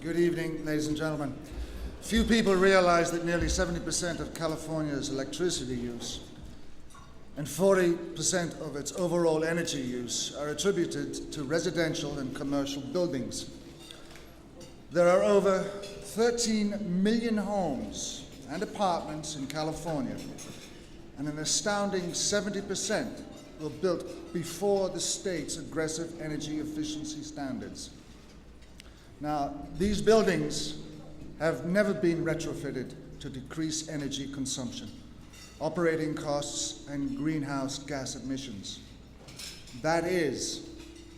Good evening, ladies and gentlemen. Few people realize that nearly 70% of California's electricity use and 40% of its overall energy use are attributed to residential and commercial buildings. There are over 13 million homes and apartments in California, and an astounding 70% were built before the state's aggressive energy efficiency standards. Now, these buildings have never been retrofitted to decrease energy consumption, operating costs, and greenhouse gas emissions. That is,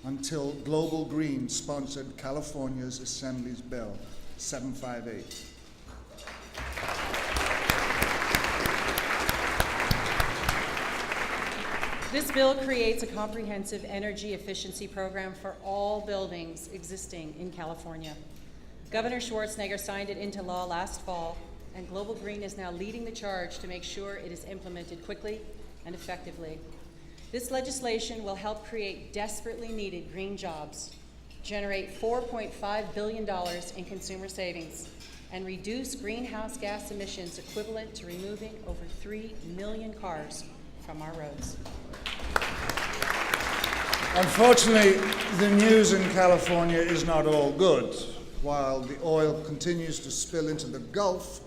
until Global Green sponsored California's Assembly's Bill 758. This bill creates a comprehensive energy efficiency program for all buildings existing in California. Governor Schwarzenegger signed it into law last fall, and Global Green is now leading the charge to make sure it is implemented quickly and effectively. This legislation will help create desperately needed green jobs, generate $4.5 billion in consumer savings, and reduce greenhouse gas emissions equivalent to removing over 3 million cars from our roads. Unfortunately, the news in California is not all good. While the oil continues to spill into the Gulf,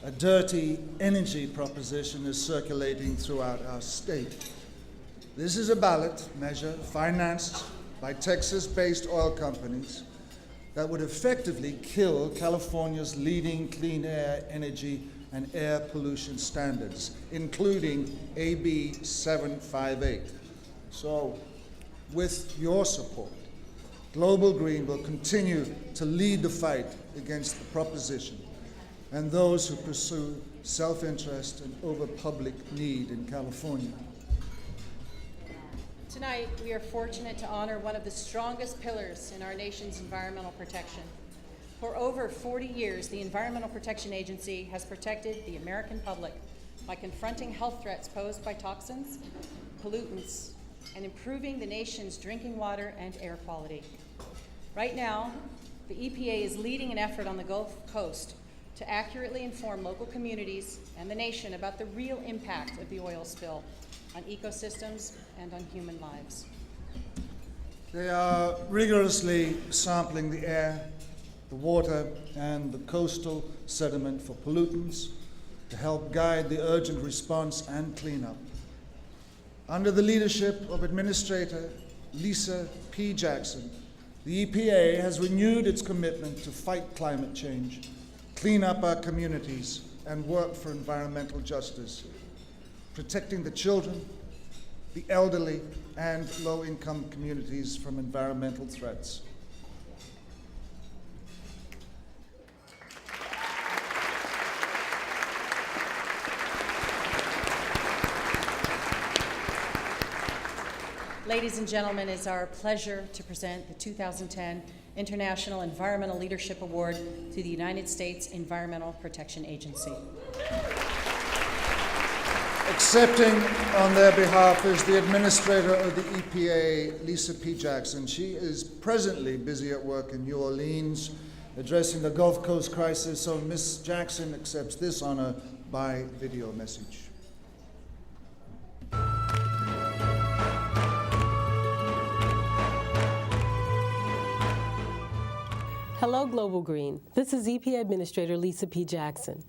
a dirty energy proposition is circulating throughout our state. This is a ballot measure financed by Texas-based oil companies that would effectively kill California's leading clean air, energy, and air pollution standards, including AB 758. So, with your support, Global Green will continue to lead the fight against the proposition and those who pursue self-interest and over public need in California. Tonight, we are fortunate to honor one of the strongest pillars in our nation's environmental protection. For over 40 years, the Environmental Protection Agency has protected the American public by confronting health threats posed by toxins, pollutants, and improving the nation's drinking water and air quality. Right now, the EPA is leading an effort on the Gulf Coast to accurately inform local communities and the nation about the real impact of the oil spill on ecosystems and on human lives. They are rigorously sampling the air, the water, and the coastal sediment for pollutants to help guide the urgent response and cleanup. Under the leadership of Administrator Lisa P. Jackson, the EPA has renewed its commitment to fight climate change, clean up our communities, and work for environmental justice, protecting the children, the elderly, and low-income communities from environmental threats. Ladies and gentlemen, it's our pleasure to present the 2010 International Environmental Leadership Award to the United States Environmental Protection Agency. Accepting on their behalf is the Administrator of the EPA, Lisa P. Jackson. She is presently busy at work in New Orleans addressing the Gulf Coast crisis, so Ms. Jackson accepts this honor by video message. Hello, Global Green. This is EPA Administrator Lisa P. Jackson.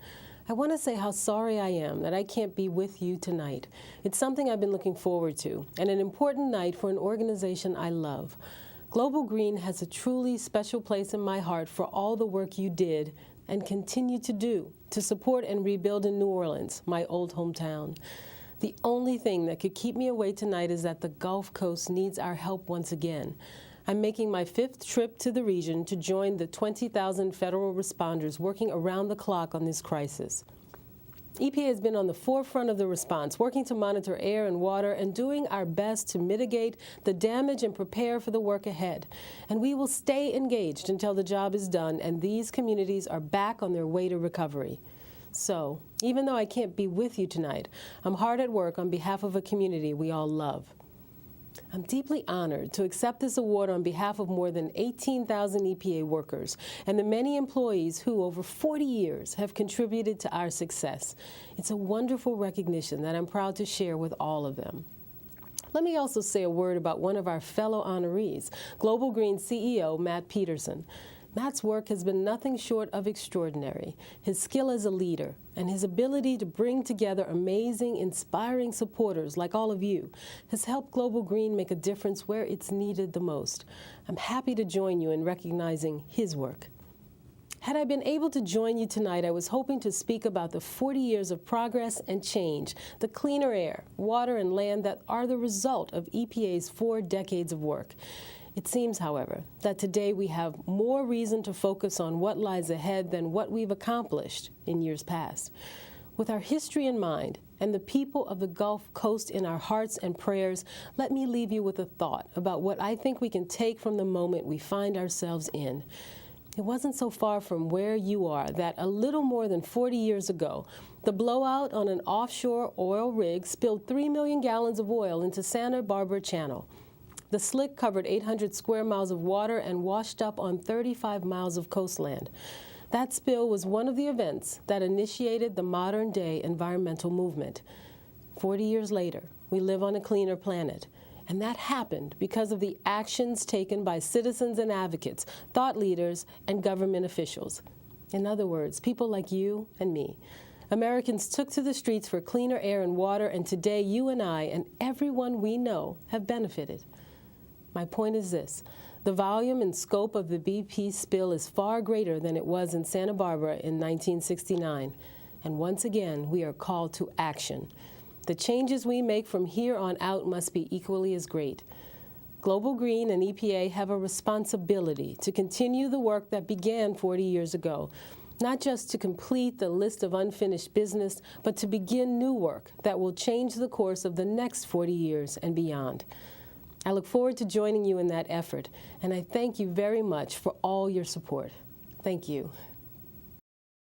I want to say how sorry I am that I can't be with you tonight. It's something I've been looking forward to, and an important night for an organization I love. Global Green has a truly special place in my heart for all the work you did and continue to do to support and rebuild in New Orleans, my old hometown. The only thing that could keep me away tonight is that the Gulf Coast needs our help once again. I'm making my 5th trip to the region to join the 20,000 federal responders working around the clock on this crisis. EPA has been on the forefront of the response, working to monitor air and water and doing our best to mitigate the damage and prepare for the work ahead. And we will stay engaged until the job is done and these communities are back on their way to recovery. So, even though I can't be with you tonight, I'm hard at work on behalf of a community we all love. I'm deeply honored to accept this award on behalf of more than 18,000 EPA workers and the many employees who, over 40 years, have contributed to our success. It's a wonderful recognition that I'm proud to share with all of them. Let me also say a word about one of our fellow honorees, Global Green CEO Matt Peterson. Matt's work has been nothing short of extraordinary. His skill as a leader and his ability to bring together amazing, inspiring supporters like all of you has helped Global Green make a difference where it's needed the most. I'm happy to join you in recognizing his work. Had I been able to join you tonight, I was hoping to speak about the 40 years of progress and change, the cleaner air, water, and land that are the result of EPA's 4 decades of work. It seems, however, that today we have more reason to focus on what lies ahead than what we've accomplished in years past. With our history in mind and the people of the Gulf Coast in our hearts and prayers, let me leave you with a thought about what I think we can take from the moment we find ourselves in. It wasn't so far from where you are that a little more than 40 years ago, the blowout on an offshore oil rig spilled 3 million gallons of oil into Santa Barbara Channel. The slick covered 800 square miles of water and washed up on 35 miles of coastland. That spill was one of the events that initiated the modern-day environmental movement. 40 years later, we live on a cleaner planet. And that happened because of the actions taken by citizens and advocates, thought leaders, and government officials. In other words, people like you and me. Americans took to the streets for cleaner air and water, and today you and I and everyone we know have benefited. My point is this: the volume and scope of the BP spill is far greater than it was in Santa Barbara in 1969. And once again, we are called to action. The changes we make from here on out must be equally as great. Global Green and EPA have a responsibility to continue the work that began 40 years ago, not just to complete the list of unfinished business, but to begin new work that will change the course of the next 40 years and beyond. I look forward to joining you in that effort, and I thank you very much for all your support. Thank you.